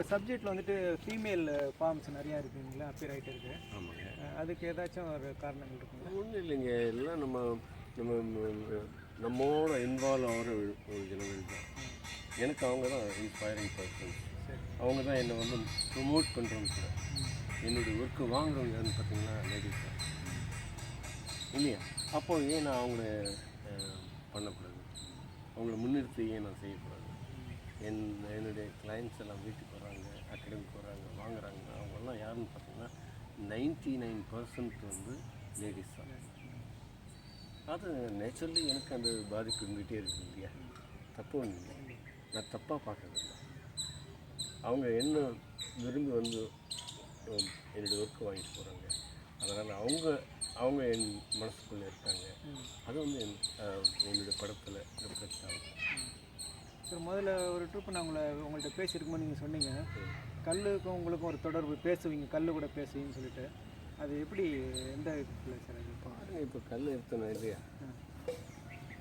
உங்கள் சப்ஜெக்டில் வந்துட்டு ஃபீமேல் ஃபார்ம்ஸ் நிறையா இருக்குங்களா அப்பியர் ஆகிட்டு இருக்குது. ஆமாங்க. அதுக்கு ஏதாச்சும் ஒரு காரணங்கள் இருக்குங்களா? ஒன்றும் இல்லைங்க, எல்லாம் நம்ம நம்மோட இன்வால்வ் ஆகிற ஒரு ஜனங்கள் தான். எனக்கு அவங்க தான் இன்ஸ்பைரிங் பர்சன். அவங்க தான் என்னை வந்து ப்ரொமோட் பண்ணுறவங்க கூட. என்னுடைய ஒர்க்கு வாங்குறவங்க யாருன்னு பார்த்தீங்கன்னா லேடிஸ் தான் இல்லையா? அப்போது ஏன் நான் அவங்கள பண்ணக்கூடாது, அவங்கள முன்னிறுத்தி ஏன் நான் செய்யக்கூடாது? என்னுடைய கிளைண்ட்ஸ் எல்லாம் வீட்டுக்கு வராங்க, அகாடமிக்கு வராங்க, வாங்குறாங்க. அவங்கெல்லாம் யாருன்னு பார்த்தீங்கன்னா 99% வந்து லேடிஸ் தான். அது நேச்சுரலி எனக்கு அந்த பாதிப்பு இருந்துகிட்டே இருக்குது இல்லையா? தப்பு ஒன்றும் இல்லை, நான் தப்பாக பார்க்குறதில்ல. அவங்க என்ன விரும்பி வந்து என்னுடைய ஒர்க்கு வாங்கிட்டு போகிறாங்க. அதனால் அவங்க என் மனசுக்குள்ளே இருக்காங்க. அது வந்து என்னுடைய படத்தில் ரிஃப்ளெக்ட் ஆகுது. சார், முதல்ல ஒரு ட்ரிப்பு நான் உங்கள்கிட்ட பேசியிருக்கும்போது நீங்கள் சொன்னீங்க கல்லுக்கும் உங்களுக்கும் ஒரு தொடர்பு, பேசுவீங்க, கல் கூட பேசுவீங்கன்னு சொல்லிட்டு. அது எப்படி, எந்த இடத்துல சார் அது? பாருங்க, இப்போ கல் எடுத்தேன் இல்லையா,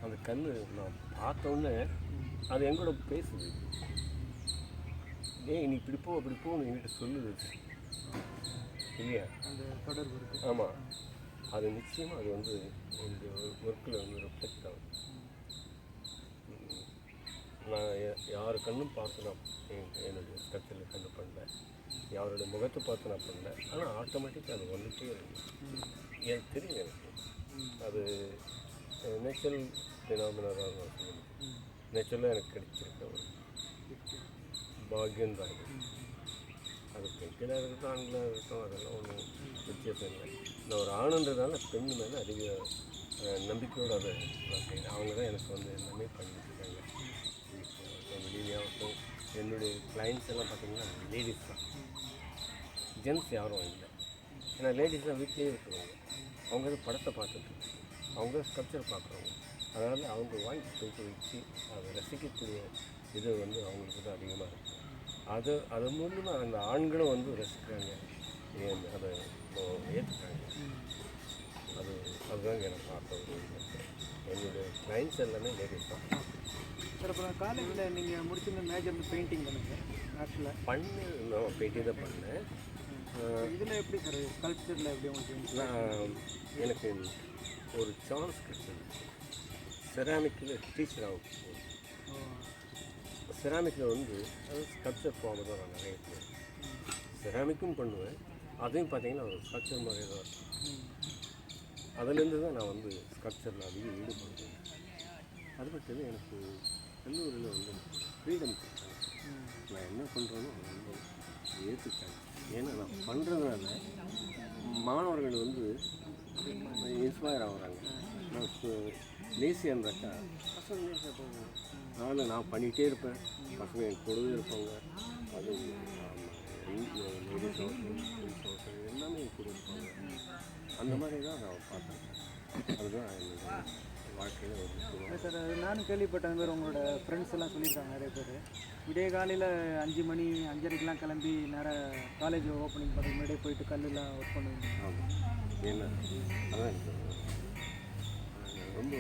அந்த கல் நான் பார்த்தோன்னே அது எங்கூட பேசுது. நீ இப்படி போ அப்படி போன்னு என்கிட்ட சொல்லுது இல்லையா? அந்த தொடர்பு இருக்குது. ஆமாம், அது நிச்சயமாக அது வந்து இந்த ஒர்க்கில் வந்து ரிஃப்ளெக்ட் ஆகும். நான் யார் கண்ணும் பார்த்து நான் என்னுடைய ஸ்ட்ரக்சரில் கண்டு பண்ணல, யாரோட முகத்தை பார்த்து நான் பண்ணல. ஆனால் ஆட்டோமேட்டிக்காக அது வந்துட்டே இருக்கு. எனக்கு தெரியும், எனக்கு அது நேச்சுரல் ஃபினாமினாக நான் சொல்லுவேன். நேச்சுரலாக எனக்கு கிடைச்சிருக்க ஒரு பாக்கியம் தான் இது. அது பெண்களாக இருக்கட்டும், ஆண்களாக இருக்கட்டும், அதெல்லாம் ஒன்றும் வித்தியாசம் இல்லை. நான் ஒரு ஆணுன்றதுனால பெண் மேலே அதிக நம்பிக்கையோடு அதை நான் செய்கிறேன். அவங்க தான் எனக்கு வந்து எல்லாமே பண்ணிட்டுருக்காங்க. வெளியிலேயாகட்டும் என்னுடைய கிளைண்ட்ஸ் எல்லாம் பார்த்திங்கன்னா லேடிஸ் தான், ஜென்ட்ஸ் யாரும் இல்லை. ஏன்னா லேடிஸ் தான் வீட்டிலே இருக்கிறவங்க. அவங்க வந்து படத்தை பார்த்துட்டு அவங்க ஸ்ட்ரக்சர் பார்க்குறவங்க. அதனால் அவங்க வாங்கி போய்ட்டு வச்சு அதை ரசிக்கக்கூடிய இது வந்து அவங்களுக்கு தான் அதிகமாக இருக்குது. அது மூலமாக அந்த ஆண்களும் வந்து ரசிக்கிறாங்க, அதை ஏற்றுக்கிறாங்க. அதுதான் எனக்கு பார்த்த என்னுடைய கிளைண்ட்ஸ் எல்லாமே லேடிஸ் தான். சார், அப்புறம் காலேஜில் நீங்கள் முடிச்சிருந்த மேஜர் வந்து பெயிண்டிங் தானே ஆக்சுவலாக? நான் பெயிண்டிங் தான் பண்ணேன். இதில் எப்படி சார் ஸ்கல்ப்சரில் எப்படி உங்களுக்கு? நான் எனக்கு ஒரு சான்ஸ் கிடைச்சது, செராமிக்கில் டீச்சர் ஆகும். செராமிக்கில் வந்து அது ஸ்கல்ப்சர் ஃபார்ம் தான் நான் நிறைய பண்ணுவேன். செராமிக்கும் பண்ணுவேன், அதையும் பார்த்தீங்கன்னா ஒரு ஸ்கல்ப்சர் மாதிரி தான் இருக்கும். அதுலேருந்து தான் நான் வந்து ஸ்கல்ப்சரில் அதிகம் ஈடுபடுவேன். அது மட்டும் எனக்கு கல்லூரியில் வந்து ஃப்ரீடம் கொடுத்தாங்க. நான் என்ன பண்ணுறேனோ அதை வந்து ஏற்றுக்காங்க. ஏன்னா நான் பண்ணுறதுனால மாணவர்கள் வந்து இன்ஸ்பயர் ஆகுறாங்க. நான் லேசியாக இருந்தாக்கா பசங்க லேசியாக போவாங்க. அதனால் நான் பண்ணிகிட்டே இருப்பேன், பசங்க என் கூடவே இருப்பாங்க. அது லேடிஸ் ஹவுஸ் எல்லாமே என் கூட இருப்பாங்க. அந்த மாதிரி தான் நான் பார்த்தேன். அதுதான் என்னோட வாழ்க்கையில் ஒரு விஷயம். சார், நானும் கேள்விப்பட்டேன், பேர் உங்களோட ஃப்ரெண்ட்ஸ் எல்லாம் சொல்லியிருக்காங்க நிறைய பேர். விடிய காலையில் 5 மணி 5:30க்கெலாம் கிளம்பி நேராக காலேஜ் ஓப்பனிங் பண்ணுறதுக்கு முன்னாடியே போயிட்டு கல்லெலாம் ஒர்க் பண்ணுவீங்க. ஆமாம், ஏன்னா அதான் எனக்கு ரொம்ப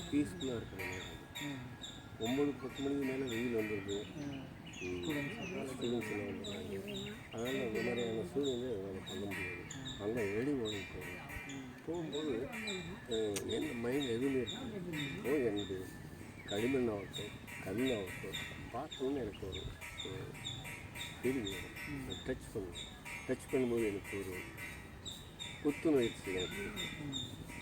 பீஸ்ஃபுல்லாக இருக்கிற நேரம். 9-10 மணிக்கு மேலே வெயில் வந்துடுது, ஸ்டூடெண்ட்ஸ் எல்லாம் வந்துடுறாங்க. அதனால் அந்த மாதிரியான சூழ்நிலை என்னால் பண்ண முடியாது. நல்லா ஏர்லி மார்னிங் போகும்போது என் மைண்ட் எதுவுமே இருக்கும். என்னுடைய களிமண் ஆகட்டும் கல்லாகட்டும் பார்த்தோன்னே எனக்கு ஒரு ஃபீலிங் வரும். டச் பண்ணும்போது எனக்கு ஒரு புத்துணர்ச்சி எனக்கு.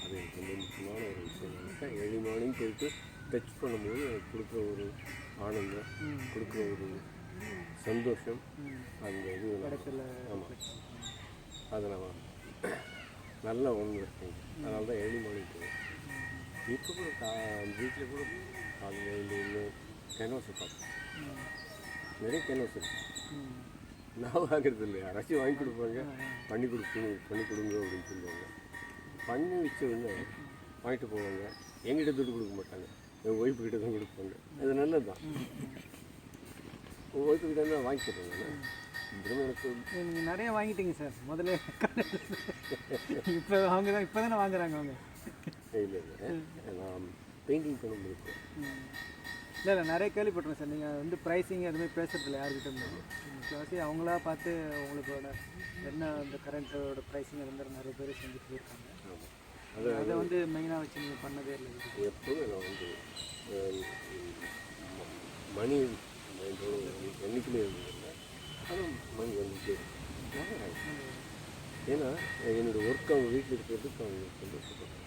அது எனக்கு ரொம்ப முக்கியமான ஒரு விஷயம். எனக்கு ஏர்லி மார்னிங் போயிட்டு டச் பண்ணும்போது எனக்கு கொடுக்குற ஒரு ஆனந்தம், கொடுக்குற ஒரு சந்தோஷம், அந்த இது இடத்துல. ஆமாம், அதை நான் நல்லா உணர்ந்துருக்கேன். அதனால தான் ஏர்லி மார்னிங் போவேன். இப்போ கூட வீட்டில் கூட காலையில் இன்னும் கேன்வாஸை பார்ப்பேன். நிறைய கேன்வாஸ் இருக்குது. நான் வாங்குறது இல்லை, யாராச்சும் வாங்கி கொடுப்பாங்க, பண்ணி கொடுங்க அப்படின்னு சொல்லுவாங்க. பண்ணி வச்ச உடனே வாங்கிட்டு போவாங்க. எங்கிட்ட துட்டு கொடுக்க மாட்டாங்க, என் ஒய்ஃபுக்கிட்ட தான் கொடுப்பாங்க. அது நல்லது தான். ஒய்ஃபுக்கிட்ட தான் வாங்கிக்கிறேன். நீங்கள் நிறைய வாங்கிட்டீங்க சார் முதல்ல. இப்போ அவங்க தான் இப்போ தானே வாங்குறாங்க அவங்க. இல்லை, நான் பெயிண்டிங் பண்ண முடியும். இல்லை இல்லை நிறைய கேள்விப்பட்டிருக்கேன் சார். நீங்கள் வந்து ப்ரைஸிங் எதுவுமே பேசுறதில்ல யார்கிட்ட இருந்தும். முக்கால்வாசி அவங்களா பார்த்து உங்களுக்கோட என்ன அந்த கரண்ட்டோட ப்ரைஸிங் இருந்தால் நிறைய பேர் செஞ்சுட்டு போயிருக்காங்க. அதை வந்து மெயினாக வச்சு நீங்கள் பண்ணதே இல்லை. எப்போதும் நான் வந்து மணி என்றைக்குமே இருந்ததில்லை. ஆனால் மணி வந்துட்டு ஏன்னா என்னோடய ஒர்க் அவங்க வீட்டில் இருக்கிறதுக்கு அவங்க சந்தோஷப்படுறாங்க.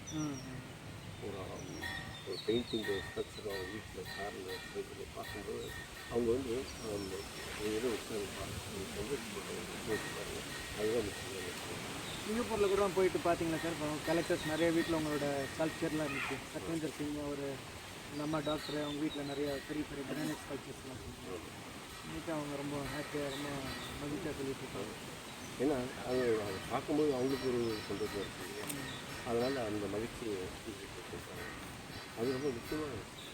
ஒரு பெயிண்டிங் ஸ்ட்ரக்சர் அவங்க வீட்டில் காரில் சைக்கிளில் பார்க்கும்போது அவங்க வந்து ஏதோ சந்தோஷப்படுறாங்க. அதுதான் முக்கியம். சிங்கப்பூரில் கூட போயிட்டு பார்த்தீங்களா சார்? இப்போ கலெக்டர்ஸ் நிறைய வீட்டில் உங்களோட ஸ்கல்ப்சர்லாம் இருந்துச்சு. சத்யேந்தர் சிங் ஒரு நம்ம டாக்டர் அவங்க வீட்டில் நிறைய பெரிய பெரிய கிரானைட் ஸ்கல்ப்சர்ஸ்லாம் இருந்துச்சு. இன்னைக்கு அவங்க ரொம்ப ஹாப்பியாக ரொம்ப மகிழ்ச்சியாக சொல்லிட்டு இருக்காங்க. ஏன்னா அது அதை பார்க்கும்போது அவங்களுக்கு ஒரு சந்தோஷம் இருக்குது. அதனால் அந்த மகிழ்ச்சியை கொடுப்பாங்க. அது ரொம்ப முக்கியமான விஷயம்.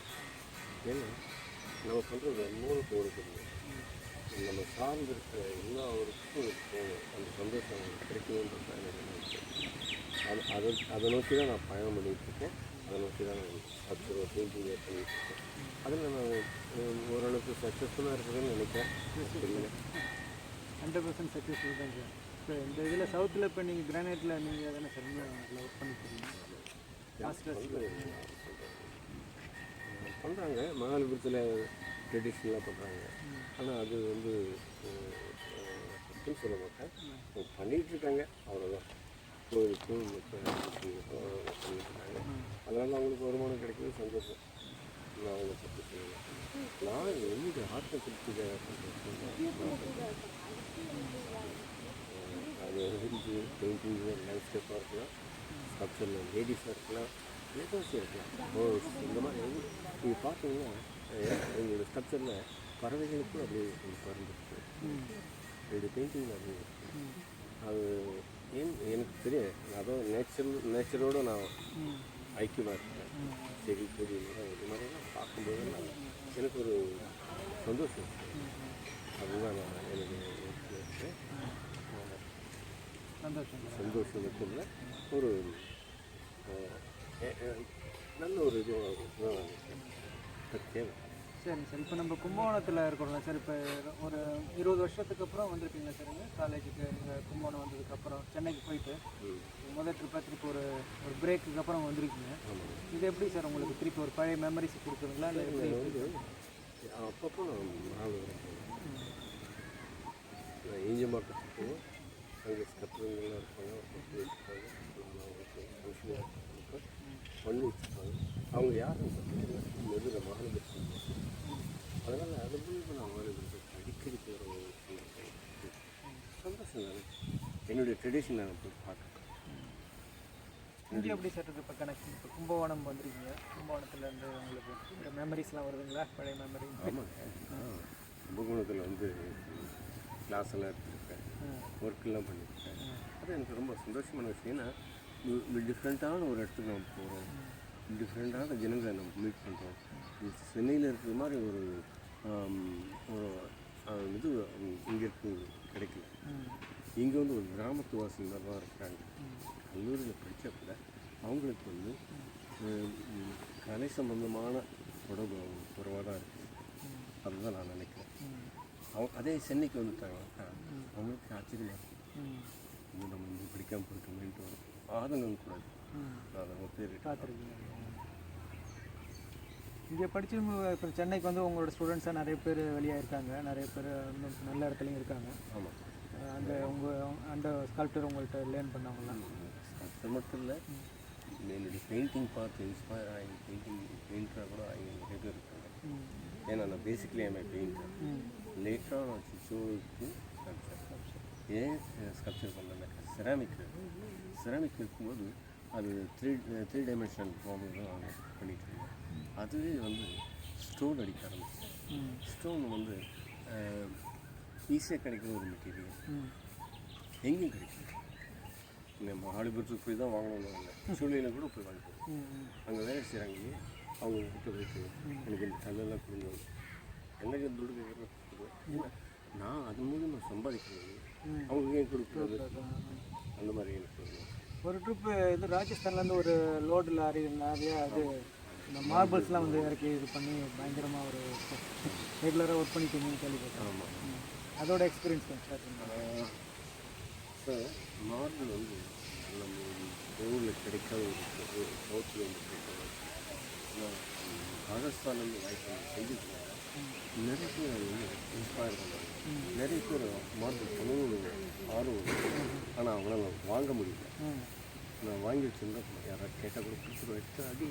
ஏன்னா நம்ம பண்ணுறது மூணுக்கு ஒரு நம்ம சார்ந்திருக்கிற எல்லாருக்கும் போகணும். அந்த சந்தோஷம் கிடைக்கணுன்றது அதை நோக்கி தான் நான் பயணம் பண்ணிகிட்ருக்கேன். அதை நோக்கி தான் நான் ஸ்கல்ப்சர் பெயிண்டிங் பண்ணிகிட்ருக்கேன். அதில் நான் ஓரளவுக்கு சக்ஸஸ்ஃபுல்லாக இருக்குதுன்னு நினைக்கிறேன். தெரியல 100% சக்ஸஸ்ஃபுல் தான் சார். இப்போ இந்த இதில் சவுத்தில் இப்போ நீங்கள் கிரானைட்டில் நீங்கள் எதனா சரியாக அதில் ஒர்க் பண்ணிக்கிறீங்க பண்ணுறாங்க. மகாலிபுரத்தில் ட்ரெடிஷ்னலாக பண்ணுறாங்க. ஆனால் அது வந்து சொல்ல மாட்டேன், பண்ணிகிட்ருக்காங்க. அவ்வளோதான். கோயிலுக்கும் பண்ணிட்டுருக்காங்க. அதனால் அவங்களுக்கு வருமானம் கிடைக்கிறது சந்தோஷம். நான் அவங்க பற்றி செய்யலாம். நான் என்னுடைய ஆர்ட்டை குறித்து அது வந்து பெயிண்டிங்கு லேண்ட்ஸ்கேப்பாக இருக்கலாம், ஸ்கல்ப்சரில் லேடிஸாக இருக்கலாம், ஏதாச்சும் இருக்கலாம். இந்த மாதிரி நீங்கள் பார்த்தீங்கன்னா எங்களோட ஸ்கல்ப்சரில் பறவைகளுக்கும் அப்படியே பறந்துருக்கு. என்னுடைய பெயிண்டிங் அப்படியே அது ஏன் எனக்கு தெரியும். அதுவும் நேச்சரோடு நான் ஐக்கியமாக இருக்கேன். செடி கொடி இது மாதிரிலாம் பார்க்கும்போது எனக்கு ஒரு சந்தோஷம். அதுதான் நான் எனக்கு இருக்கேன். சந்தோஷம் மட்டும் இல்லை, ஒரு நல்ல ஒரு இதுவாக தேவை. சரிங்க சார். இப்போ நம்ம கும்பகோணத்தில் இருக்கிறோம்ல சார். இப்போ ஒரு 20 வருஷத்துக்கு அப்புறம் வந்திருக்கீங்களா சார் நீங்கள் காலேஜுக்கு? நீங்கள் கும்பகோணம் வந்ததுக்கப்புறம் சென்னைக்கு போயிட்டு முதல் ட்ரிப்பாக திருப்பி ஒரு பிரேக்குக்கு அப்புறம் வந்திருக்கீங்க. இது எப்படி சார் உங்களுக்கு திருப்பி ஒரு பழைய மெமரிஸ் கொடுக்குறீங்களா இல்லை எப்படி? அப்பப்போ நான் ஈஞ்சம்பாக்கத்துக்கு போவோம். அங்கே ஸ்கல்ப்சர்லாம் இருப்பாங்க, ஃபங்க்ஷனாக பண்ணி வச்சுருப்பாங்க. அவங்க யாரும் பார்த்தீங்கன்னா மெதுரை மகாலிபுரம். அதனால் அது மூலிமா நான் மகாலிபுரத்துக்கு அடிக்கடி போகிறவங்க சந்தோஷம் தானே. என்னுடைய ட்ரெடிஷன் நான் போய் பார்க்குறேன். இங்கே எப்படி சார் இருக்குது இப்போ கனெக்ஷன்? இப்போ கும்பகோணம் வந்துருக்கீங்க. கும்பகோணத்துலேருந்து உங்களுக்கு இந்த மெமரிஸ்லாம் வருதுங்களா, பழைய மெமரி? ஆமாங்க. கும்பகோணத்தில் வந்து கிளாஸ் எல்லாம் எடுத்துருக்கேன், ஒர்க்கெல்லாம் பண்ணியிருக்கேன். அது எனக்கு ரொம்ப சந்தோஷமான விஷயம். ஏன்னா டிஃப்ரெண்ட்டான ஒரு இடத்துக்கு நம்ம போகிறோம், டிஃப்ரெண்ட்டான ஜனங்களை நம்ம மீட் பண்ணுறோம். சென்னையில் இருக்கிற மாதிரி ஒரு இது இங்கே இருக்கு கிடைக்கல. இங்கே வந்து ஒரு கிராமத்து வாசி மாதிரி தான் இருக்கிறாங்க. கல்லூரியில் படித்த கூட அவங்களுக்கு வந்து கலை சம்பந்தமான உடம்பு குறைவாக தான் இருக்குது. அதுதான் நான் நினைக்கிறேன். அதே சென்னைக்கு வந்துட்டாங்கன்னாக்கா அவங்களுக்கு ஆச்சரியமாக இருக்கும். இன்னும் நம்ம இங்கே படிக்காமல் போயிட்டோமேன்ட்டு வரும் ஆதங்கம் கூடாது. அதை பேர் பார்த்துருக்கீங்க. இங்கே படித்தவங்க இப்போ சென்னைக்கு வந்து உங்களோட ஸ்டூடெண்ட்ஸாக நிறைய பேர் வெளியாக இருக்காங்க, நிறைய பேர் இன்னும் நல்ல இடத்துலையும் இருக்காங்க. ஆமாம். அந்த அந்த ஸ்கல்ப்டர் உங்கள்கிட்ட லேர்ன் பண்ணவங்களாம் ஸ்கல்ப்டர் மட்டும் இல்லை, என்னுடைய பெயிண்டிங் பார்த்து இன்ஸ்பயர் ஆகி பெயிண்டராக கூட ஆகி நிறைய பேர் இருக்காங்க. ஏன்னா நான் பேசிக்கலி ஐ பெயிண்டர். லேட்டராக நான் சிச்சோவுக்கு ஸ்கல்ப்சர். ஏன் ஸ்கல்ப்சர் பண்ணேன்னாக்கா செராமிக் இருக்கும்போது அது த்ரீ டைமென்ஷனல் ப்ராப்ளம் தான் நாங்கள் பண்ணிகிட்டு இருந்தோம். அதுவே வந்து ஸ்டோன் அடிக்க ஆரம்பிச்சு. ஸ்டோன் வந்து ஈஸியாக கிடைக்கிற ஒரு மெட்டீரியல், எங்கேயும் கிடைக்கும். இந்த மகாலிபுரத்துக்கு போய் தான் வாங்கணும்னு இல்லை, சூழ்நிலை கூட போய் வாங்கிப்போம். அங்கே வேலை செய்கிறாங்க, அவங்க கிட்ட போயிட்டு எனக்கு இந்த கல்லெல்லாம் கொடுங்க, எனக்கு துடு கேட்குறேன். நான் அது மூலம் சம்பாதிக்கிறேன், அவங்க ஏன் கொடுக்குறது? அந்த மாதிரி எனக்கு ஒரு ட்ரிப்பு இது ராஜஸ்தான்லேருந்து ஒரு லோடு லாரி நிறையா அது இந்த மார்பிள்ஸ்லாம் வந்து இறக்கி இது பண்ணி பயங்கரமாக ஒரு ரெகுலராக ஒர்க் பண்ணிட்டு கேள்விப்பட்டேன். ஆமாம். அதோட எக்ஸ்பீரியன்ஸ் கொஞ்சம் ஷேர் பண்ணுங்க. சார் மார்பிள் வந்து நம்ம ஊரில் கிடைக்காத ஒரு சவுத்தில் வந்து கிடைக்காத ராஜஸ்தான்லேருந்து வாய்ப்பு செஞ்சுருக்காங்க. நிறைய பேர் அது வந்து இன்ஸ்பயர் பண்ணாங்க. நிறைய பேர் மார்பிள் பண்ணணும்னு ஆர்வம், ஆனால் அவங்களால வாங்க முடியல. நான் வாங்கி வச்சுருந்தா யாராவது கேட்டால் கூட கொடுத்துருவேன். எடுத்து அடி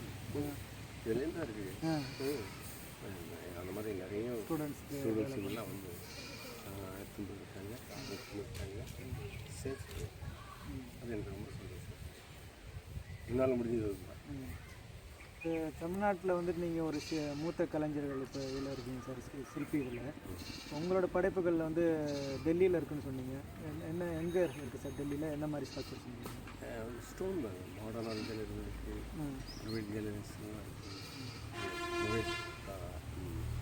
இதுலேருந்து தான் இருக்குது. அந்த மாதிரி நிறைய ஸ்டூடெண்ட்ஸுங்கெல்லாம் வந்து எடுத்துட்டு இருக்காங்க, சேஃப். அது எனக்கு ரொம்ப சந்தோஷம். என்னால் முடிஞ்சது தான். இப்போ தமிழ்நாட்டில் வந்துட்டு நீங்கள் ஒரு மூத்த கலைஞர்கள் இப்போ இதில் இருக்கீங்க சார், சிற்பிகளில். உங்களோட படைப்புகளில் வந்து டெல்லியில் இருக்குன்னு சொன்னீங்க. என்ன எங்கே இருக்குது சார் டெல்லியில்? என்ன மாதிரி ஸ்ட்ரக்சர் சொன்னீங்க? ஸ்டோன் தான் மாடர்ன் ஆர்ட் கேலரி இருக்குது, ப்ரைவேட் கேலரிஸ்லாம் இருக்குது, ப்ரைவேட்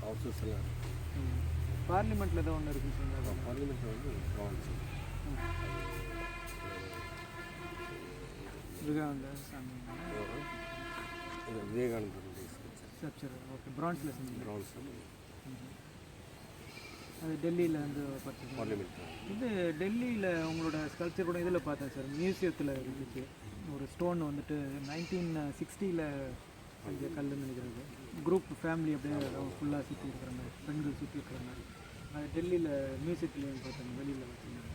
ஹவுசஸ் எல்லாம் இருக்குது. பார்லிமெண்ட்டில் ஏதோ ஒன்று இருக்குன்னு சொன்னாங்க. பார்லிமெண்ட்டில் வந்து ப்ரான்ஸ் விவேகானந்தருடைய ஸ்ட்ரக்சர். ஓகே, பிரான்ஸில் செஞ்சு. ப்ரான்ஸ் அது டெல்லியில் வந்து பார்த்தீங்க. பார்லிமெண்ட் இது டெல்லியில் உங்களோட ஸ்கல்ப்சர் கூட இதில் பார்த்தேன் சார், மியூசியத்தில் இருந்துச்சு. ஒரு ஸ்டோன் வந்துட்டு 1960 செஞ்ச கல்லுன்னு நினைக்கிறது. குரூப் ஃபேமிலி அப்படியே ஃபுல்லாக சுற்றி இருக்கிற மாதிரி, பெண்கள் சுற்றி இருக்கிற மாதிரி. அது டெல்லியில் மியூசியத்துலேயும் பார்த்தேன், வெளியில் வச்சுருந்தாங்க.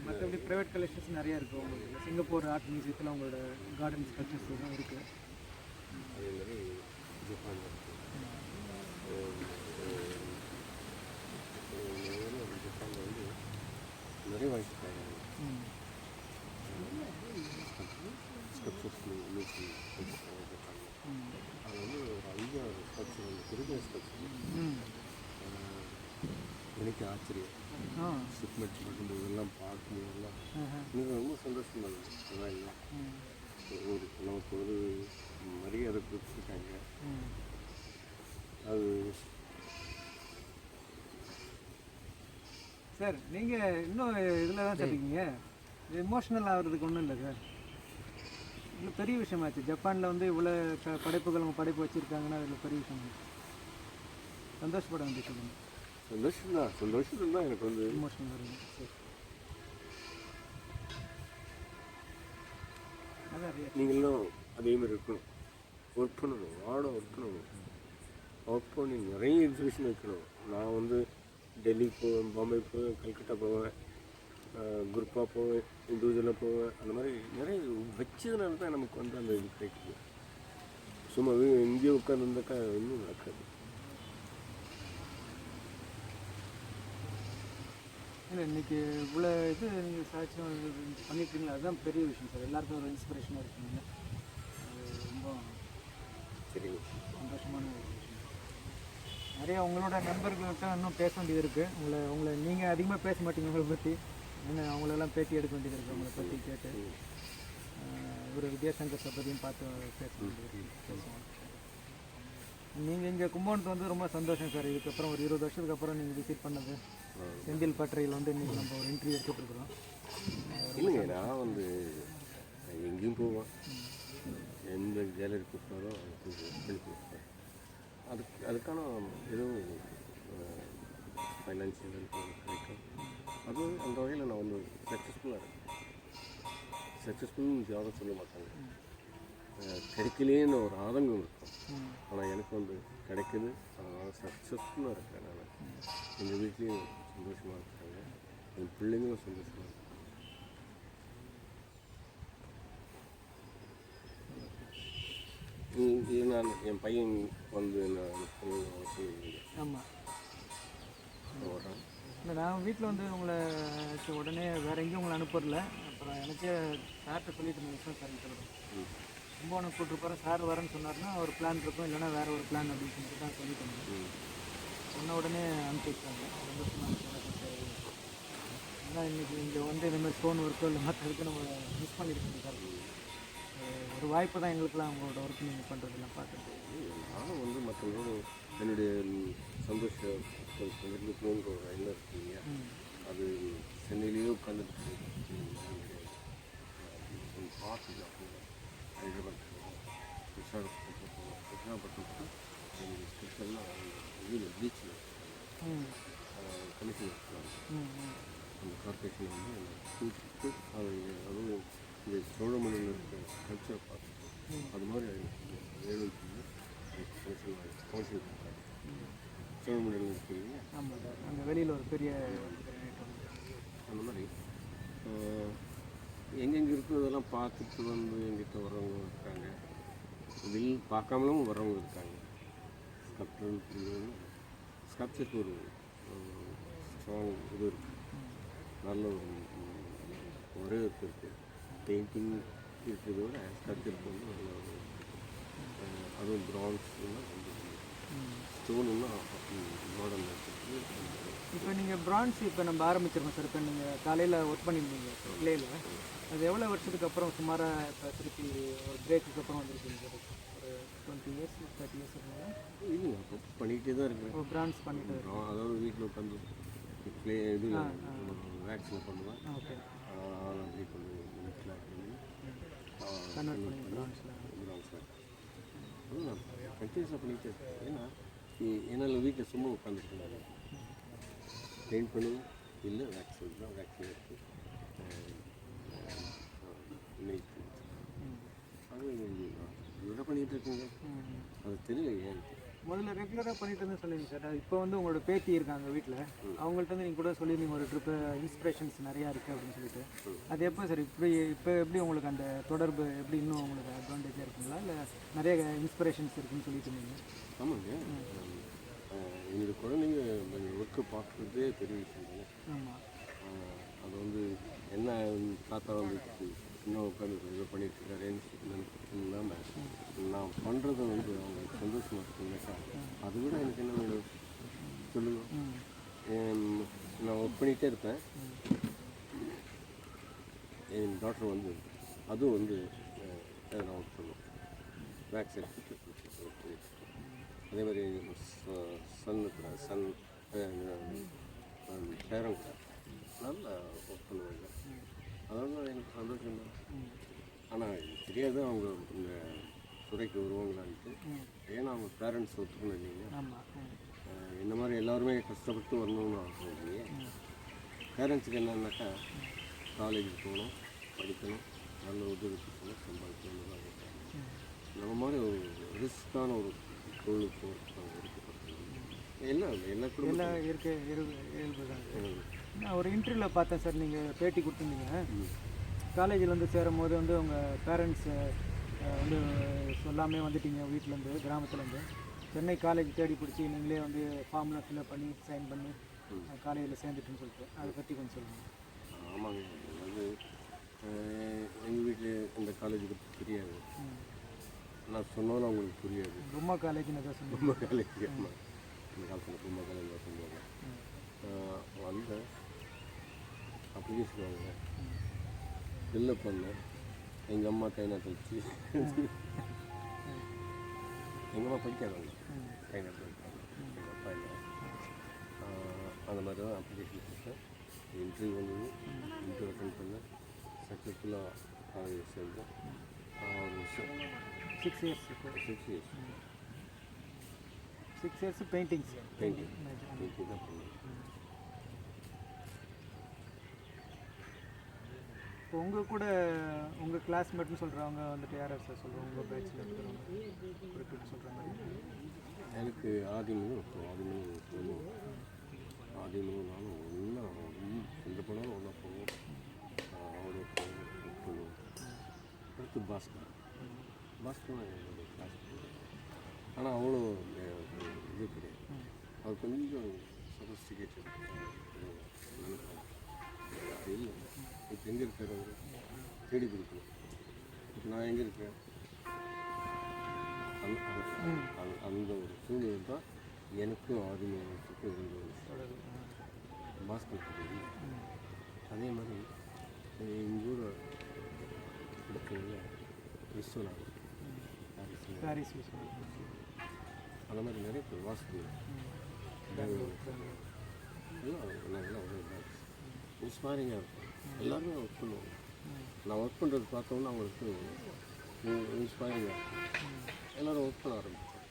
மற்றபடி ப்ரைவேட் கலெக்ஷன்ஸ் நிறையா இருக்குது உங்களுக்கு. சிங்கப்பூர் ஆர்ட் மியூசியத்தில் உங்களோட கார்டன் ஸ்கல்ப்சர்ஸ் தான் இருக்குது. அதே மாதிரி ஜப்பான் ஜப்பானில் வந்து நிறைய வாங்கியிருக்காங்க. ஸ்கல்ப்சர்ஸ் மியூசியம் ஜப்பானில். அது வந்து ஒரு 5-6 ஸ்கல்ப்சர் வந்து பெரிய ஸ்கல்ப்சர். எனக்கு ஆச்சரியம். ஷிப்மெண்ட் பண்ணுறது இதெல்லாம் பார்க்கும்போதெல்லாம் எனக்கு ரொம்ப சந்தோஷமாக இருந்துச்சு. அதான் இல்லை ஒரு நமக்கு ஒரு மரியாதை கொடுத்துருக்காங்க. அது சார் நீங்கள் இன்னும் இதில் தான் சொல்லிருக்கீங்க. எமோஷ்னல் ஆகிறதுக்கு ஒன்றும் இல்லை சார். இவ்வளோ பெரிய விஷயமாச்சு. ஜப்பானில் வந்து இவ்வளோ படைப்புகள் அவங்க படைப்பு வச்சுருக்காங்கன்னா அதில் பெரிய விஷயம். சந்தோஷப்பட வேண்டிய சொல்லுங்கள். சந்தோஷம் தான் எனக்கு வந்து எமோஷனல் வருது. அதான் நீங்களும் அதேமாதிரி இருக்கணும். ஒர்க் பண்ணணும், ஒர்க் பண்ணணும். ஒர்க் பண்ணி நிறைய எக்ஸிபிஷன் வைக்கணும். நான் வந்து டெல்லி போவேன், பாம்பே போவேன், கல்கட்டா போவேன், குரூப்பாக போவேன், இண்டிவிஜுவலாக போவேன். அந்த மாதிரி நிறைய வச்சதுனால தான் நமக்கு வந்து அந்த இது கிடைக்குது. சும்மா இங்கேயே உட்காந்துருந்தாக்கா இன்னும் நடக்காது. இல்லை இன்றைக்கி இவ்வளோ இது நீங்கள் சாட்சி பண்ணியிருக்கீங்களா, அதுதான் பெரிய விஷயம் சார். எல்லாருக்கும் ஒரு இன்ஸ்பிரேஷனாக இருக்கீங்க. அது ரொம்ப சரி, சந்தோஷமான ஒரு விஷயம். நிறைய உங்களோட நண்பர்கள்ட்ட இன்னும் பேச வேண்டியது இருக்குது. உங்களை நீங்கள் அதிகமாக பேச மாட்டீங்க உங்களை பற்றி. இன்னும் அவங்களெல்லாம் பேட்டி எடுக்க வேண்டியது இருக்குது. உங்களை பற்றி கேட்டு ஒரு வித்யாசங்கர் சபதியும் பார்த்து பேச வேண்டியது பேசுவோம். நீங்கள் இங்கே கும்பகோணத்து வந்து ரொம்ப சந்தோஷம் சார். இதுக்கப்புறம் ஒரு 20 வருஷத்துக்கு அப்புறம் நீங்கள் விசிட் பண்ணது செந்தில் பட்டறையில் வந்து இன்றைக்கி நம்ம ஒரு இன்டர்வியூ எடுத்துகிட்ருக்குறோம். இல்லைங்க, நான் வந்து எங்கேயும் போவேன். எந்த கேலரி கூப்பிட்டாலும் ஹெல்ப் கொடுப்பேன். அதுக்கான எதுவும் ஃபைனான்சியல் ஹெல்ப் கிடைக்கும். அதுவும் அந்த வகையில் நான் வந்து சக்ஸஸ்ஃபுல்லாக இருக்கேன். சக்ஸஸ்ஃபுல்னு யாரும் சொல்ல மாட்டாங்க. கிடைக்கலேன்னு ஒரு ஆதங்கம் இருக்கும். ஆனால் எனக்கு வந்து கிடைக்குது. அதனால் சக்ஸஸ்ஃபுல்லாக இருக்கேன். நான் எங்கள் வீட்லேயும் சந்தோஷமாக இருக்காங்க, என் பிள்ளைங்களும் சந்தோஷமாக இருக்காங்க. நான் என் பையன் வந்து நான் சொல்லுவீங்க. ஆமாம், வர்றேன். இல்லை நான் வீட்டில் வந்து உங்களை உடனே வேறு எங்கேயும் உங்களை அனுப்புறல. அப்புறம் எனக்கே சார்கிட்ட சொல்லிட்டு இருந்தேன், விஸ்வநாத் சார் சொல்லுவேன். கும்பகோணம் கூப்பிட்டு போகிறேன் சார் வரேன்னு சொன்னார்னா ஒரு பிளான் இருக்கும், இல்லைனா வேறு ஒரு பிளான் அப்படின்னு சொல்லிட்டு தான் சொல்லிட்டு இருந்தேன். சொன்ன உடனே அனுப்பிச்சி வச்சாங்க. சந்தோஷமாக ஏன்னா இன்றைக்கி இங்கே வந்து இந்த மாதிரி ஸ்டோன் ஒர்க்கோ இல்லை மற்றதுக்கு நம்ம மிஸ் பண்ணியிருக்கோம் சார். ஒரு வாய்ப்பு தான் எங்களுக்குலாம் உங்களோட ஒர்க் நீங்கள் பண்ணுறதெல்லாம் பார்த்துட்டு. நானும் வந்து மற்றவங்களோட என்னுடைய சந்தோஷத்துலேருந்து போகிற ஒரு எண்ணம் இருக்குங்க. அது சென்னையிலேயே உட்காந்துட்டு பார்த்து ஹைதராபாத் விசாகப்பட்டினத்தில் எங்கள் ஸ்கெட்செல்லாம் இதில் பீச்சில் ம் கமிஷன் இருக்கிறாங்க. ம் ம் அந்த கார்பரேஷன் வந்து என்னை கூப்பிட்டு அதுவும் இந்த சோழமலையில் இருக்கிற கல்ச்சர் பார்த்து அது மாதிரி வேணும் சொல்லி கவுன்சில் கொடுத்தாங்க. சோழமலையில் இருக்கிறீங்க ஆமாம் சார், அங்கே வெளியில் ஒரு பெரிய அந்த மாதிரி எங்கெங்கே இருக்கிறதெல்லாம் பார்த்துட்டு வந்து எங்கிட்ட வர்றவங்க இருக்காங்க, பார்க்காமலும் வர்றவங்க இருக்காங்க. ஸ்கல்ப்சருக்கு ஒரு ஸ்ட்ராங் இது இருக்குது, நல்ல ஒரு வரவேற்பு இருக்குது. பெயிண்டிங் இருக்கிறத விட ஸ்கல்ப்சருக்கு வந்து நல்ல ஒரு அதுவும் பிரான்ஸ்னா வந்து ஸ்டோனுன்னா மாடர்ன் இருக்குது. இப்போ நீங்கள் பிரான்ஸ் இப்போ நம்ம ஆரம்பிச்சிருக்கோம் சார். இப்போ நீங்கள் காலையில் ஒர்க் பண்ணியிருந்தீங்க கிளேயில், அது எவ்வளோ வருஷத்துக்கு அப்புறம் சுமாராக இப்போ திருப்பி ஒரு பிரேக்குக்கு அப்புறம் வந்திருக்கீங்க சார்? ஒரு 20 இயர்ஸ் 30 இயர்ஸ் இருந்தாலும் இல்லைங்க, அப்போ பண்ணிக்கிட்டே தான் இருக்கிறேன். ஒரு பிரான்ஸ் பண்ணிட்டு அதாவது வீட்டில் உட்காந்து ப்ளே இது வேக்சின் பண்ணுவேன். ஓகே, அப்படி கொஞ்சம் கன்வெர்ட் பண்ணி பிரான்ஸில் அதுவும் நான் கண்டினியூஸாக பண்ணிகிட்டே இருக்கேன். ஏன்னா என்னால் வீட்டில் சும்மா உட்காந்துருக்கேன், பெயிண்ட் பண்ணுவேன், இல்லை வேக்சின் தான் வேக்சின் இருக்குது அது விட பண்ணிகிட்டு இருக்கேங்க. அது தெரியல ஏன் முதல்ல ரெகுலராக பண்ணிட்டு இருந்தேன் சொல்லிங்க சார். இப்போ வந்து உங்களோட பேத்தி இருக்காங்க வீட்டில், அவங்கள்ட்ட வந்து நீங்கள் கூட சொல்லியிருந்தீங்க ஒரு ட்ரிப்பு இன்ஸ்பிரேஷன்ஸ் நிறையா இருக்குது அப்படின்னு சொல்லிட்டு. அது எப்போ சார் இப்போ எப்படி உங்களுக்கு அந்த தொடர்பு எப்படி இன்னும் உங்களுக்கு அட்வான்டேஜாக இருக்குங்களா, இல்லை நிறைய இன்ஸ்பிரேஷன்ஸ் இருக்குன்னு சொல்லிட்டு இருந்தீங்க? ஆமாங்க, என்னோடய குழந்தைங்க ஒர்க்கு பார்க்குறதே பெரிய விஷயம் தானே. ஆமாம், அது வந்து என்ன தாத்தா வந்து இன்னும் உட்காந்து இதை பண்ணிட்டு இருக்காருன்னு இல்லாமல் நான் பண்ணுறத வந்து அவங்களுக்கு சந்தோஷமாக இருக்குங்கக்கா. அதை விட எனக்கு என்ன வேணும் சொல்லுங்கள். நான் ஒர்க் பண்ணிகிட்டே இருப்பேன். என் டாக்டர் வந்து அதுவும் வந்து நான் ஒர்க் பண்ணுவேன், வேக்சின் ஒர்க் பண்ணிட்டு. அதே மாதிரி சன்னு கூட பேரம் கூட நல்லா ஒர்க் பண்ணுவாங்க. அதெல்லாம் எனக்கு சந்தோஷம் தான். ஆனால் எனக்கு தெரியாது அவங்க இந்த துறைக்கு வருவாங்களான்ட்டு. ஏன்னா அவங்க பேரண்ட்ஸ் ஒத்துக்கணும் இல்லைங்க. இந்த மாதிரி எல்லாருமே கஷ்டப்பட்டு வரணும்னு அவசியம் இல்லையே. பேரண்ட்ஸுக்கு என்னன்னாக்கா காலேஜுக்கு போகணும், படிக்கணும், நல்ல உதவி கொடுக்கணும், சம்பாதிக்கணும் தான் இருக்காங்க. நம்ம மாதிரி ஒரு ரிஸ்க்கான ஒரு தொழிலுக்கு போகிறதுக்கு விருப்பப்படுறது எல்லா குடும்பம் இயல்பு தான். நான் ஒரு இன்டர்வியூவில் பார்த்தேன் சார், நீங்கள் பேட்டி கொடுத்துருந்தீங்க. காலேஜில் வந்து சேரும் போது வந்து உங்கள் பேரண்ட்ஸு வந்து சொல்லாமே வந்துட்டீங்க வீட்டிலேருந்து, கிராமத்துலேருந்து சென்னை காலேஜ் தேடி பிடிச்சி நீங்களே வந்து ஃபார்ம்லாம் ஃபில்அப் பண்ணி சைன் பண்ணி காலேஜில் சேர்ந்துட்டுன்னு சொல்லிட்டு அதை பற்றி கொஞ்சம் சொல்லுங்கள். ஆமாங்க, அது எங்கள் வீட்டில் இந்த காலேஜ் பற்றி தெரியாது. நான் சொன்னாலும் அவங்களுக்கு புரியாது. பொம்மா காலேஜ்னு எதாவது சொன்னேன். பொம்மா காலேஜ், ஆமாம், இந்த காலத்தில் பொம்மா காலேஜ் தான் சொல்லுவாங்க. வந்த அப்ளிகேஷன் வாங்க ஃபில்லப் பண்ணேன். எங்கள் அம்மா கை நாட்டு வச்சு எங்கள் அம்மா படிக்காதவங்க, கை நாட்டு வைப்பாங்க. எங்கள் அப்பா இல்லை. அந்த மாதிரி தான் அப்ளிகேஷன் கொடுத்தேன். இன்டர்வியூ வந்தது, இன்டர்வியூ அட்டென்ட் பண்ணேன். சக்ஸஸ்ஃபுல்லாக காலேஜ் சேர்ந்தேன். 6 இயர்ஸ் 6 இயர்ஸ் பெயிண்டிங் தான் பண்ணேன். இப்போ உங்கள் கூட உங்கள் கிளாஸ்மேட்னு சொல்கிறவங்க வந்துட்டு யார் சார் சொல்கிறோம், உங்கள் பேட்சில் இருக்கிறவங்க குறிப்பிட்டு சொல்கிற மாதிரி? எனக்கு ஆதிமனும் நானும் ஒன்றா எங்கே போனாலும் ஒன்றா போவோம். அவரோட போவோம். அடுத்து பாஸ்கர் என்னுடைய கிளாஸ். ஆனால் அவ்வளோ இது கிடையாது. அது கொஞ்சம் சொஃபிஸ்டிகேட்டட் நினைப்பாங்க. அது இல்லை. இப்போ எங்கே இருக்கிறவங்க தேடி பிடிக்கணும். இப்போ நான் எங்கே இருக்கேன், அந்த ஒரு சூழ்நிலை தான் எனக்கும் ஆதிமத்துக்கும் இருந்த ஒரு பாஸ்கர். அதே மாதிரி எங்கள் ஊர் இருக்கிறவங்க விஸ்வநாதன், பாரிஸ் அந்த மாதிரி நிறைய பேர் வாஸ்து பெங்களூர் எல்லாம் நல்லா ஒரு இன்ஸ்பைரிங்காக இருக்கும். எல்லாருமே ஒர்க் பண்ணுவாங்க. நான் ஒர்க் பண்ணுறது பார்த்தோன்னா அவங்களுக்கு இன்ஸ்பைரிங்காக இருக்கும். எல்லோரும் ஒர்க் பண்ண ஆரம்பிச்சோம்.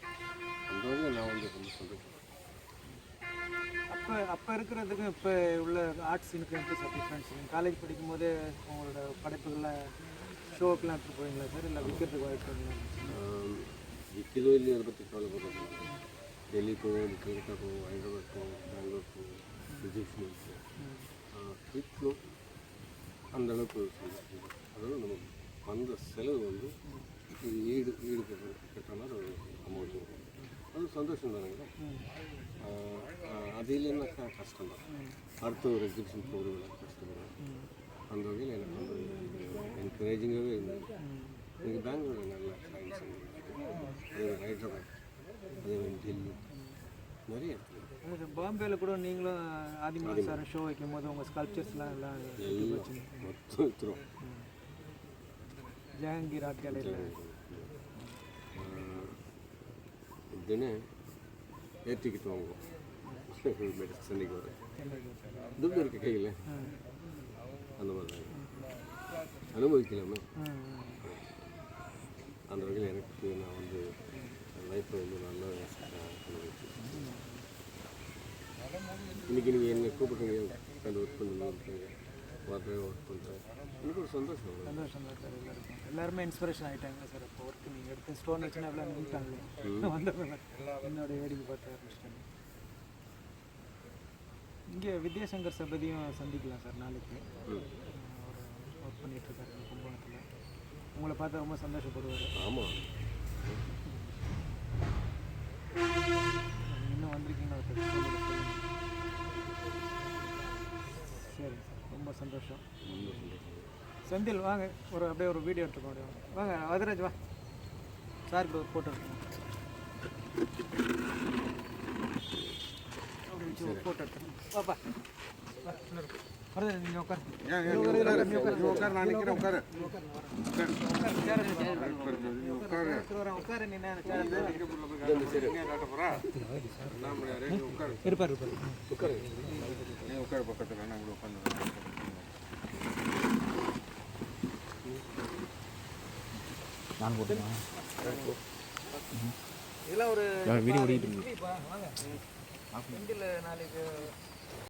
அந்த வகையில் நான் வந்து ரொம்ப சந்தோஷம். அப்போ இருக்கிறதுக்கும் இப்போ உள்ள ஆர்ட் சீனுக்கு எப்படி சார் டிஃப்ரென்ஸ்? நீங்கள் காலேஜ் படிக்கும் போதே உங்களோட படைப்புகளை ஷோக்கெலாம் எடுத்துகிட்டு போவீங்களா சார், இல்லை விற்கிறதுக்கு வாய்ப்பு இருக்குங்களா? விற்கிதோ இல்லையோ அதை பற்றி கவலைப்படுறது. டெல்லி போவோம், கல்கத்தா போவோம், ஹைதராபாத் போவோம், பெங்களூர் போவோம், விஜய் விற்கும் அந்த அளவுக்கு சந்தோஷம். அதாவது நமக்கு வந்த செலவு வந்து ஈடு கட்டுற மாதிரி ஒரு அமௌண்ட் வரும். அது சந்தோஷம் தானுங்களா. அது இல்லைன்னா கஷ்டம் தான். அடுத்த ஒரு எக்ஸிபிஷன் போகிறதுல கஷ்டப்படுவேன். அந்த வகையில் எனக்கு வந்து என்கரேஜிங்காகவே இருந்தது. எனக்கு பெங்களூரில் நல்ல சயின்ஸ், அதே ஹைதராபாத், அதே டெல்லி, நிறைய இடத்துல. பாம்பேயில் கூட நீங்களும் ஆதிமூல சார் ஷோ வைக்கும் போது உங்கள் ஸ்கல்ப்சர்ஸ்லாம் எல்லாம் மொத்தம் விற்றுரும். ஜஹாங்கீர் ஆர்ட் கேலரியில் தினே ஏர் டிக்கெட் வாங்குவோம். சென்னைக்கு வர துட்டு இருக்க கையில் அந்த மாதிரி அனுபவிக்கலாமே. அந்த வகையில் எனக்கு நான் வந்து லைஃப்பை வந்து நல்லா அனுபவிச்சு. இன்றைக்கி நீங்கள் என்னை கூப்பிட்றீங்க, உட்காந்து ஒர்க் பண்ணுங்க, ஒர்க் பண்ணுறேன், எனக்கு ஒரு சந்தோஷம் தான் சார். எல்லாருமே இன்ஸ்பிரேஷன் ஆகிட்டாங்க சார். இப்போ ஒர்க் நீங்கள் எடுத்து ஸ்டோன் வச்சுன்னா எவ்வளோ நின்றுட்டாங்களே வந்தவங்க என்னோட வேடிக்கை பார்த்து ஆரம்பிச்சிட்டாங்க. இங்கே வித்யாசங்கர் சபதியும் சந்திக்கலாம் சார் நாளைக்கு. ஒரு ஒர்க் பண்ணிகிட்ருக்காரு கும்பகோணத்தில். உங்களை பார்த்தா ரொம்ப சந்தோஷப்படுவார். ஆமாம், இன்னும் வந்திருக்கீங்கன்னா சரி சார், ரொம்ப சந்தோஷம். செந்தில் வாங்க, அப்படியே ஒரு வீடியோ எடுத்துக்க முடியும். வாங்க வரதராஜ், வா சாருக்கு ஒரு ஃபோட்டோ எடுத்துக்கோங்க. ஒரு ஃபோட்டோ எடுத்துக்கோங்க. வாப்பா வரதராஜ், நீங்கள் உட்காரு. உட்காரு. நீ இருப்பார் உட்கார பக்கத்தில் நாங்கள் உட்காந்து நான் போட்டுருக்கேன். இதெல்லாம் ஒரு வீடியோ ஓடிட்டு இருக்கு. வாங்க. நாளைக்கு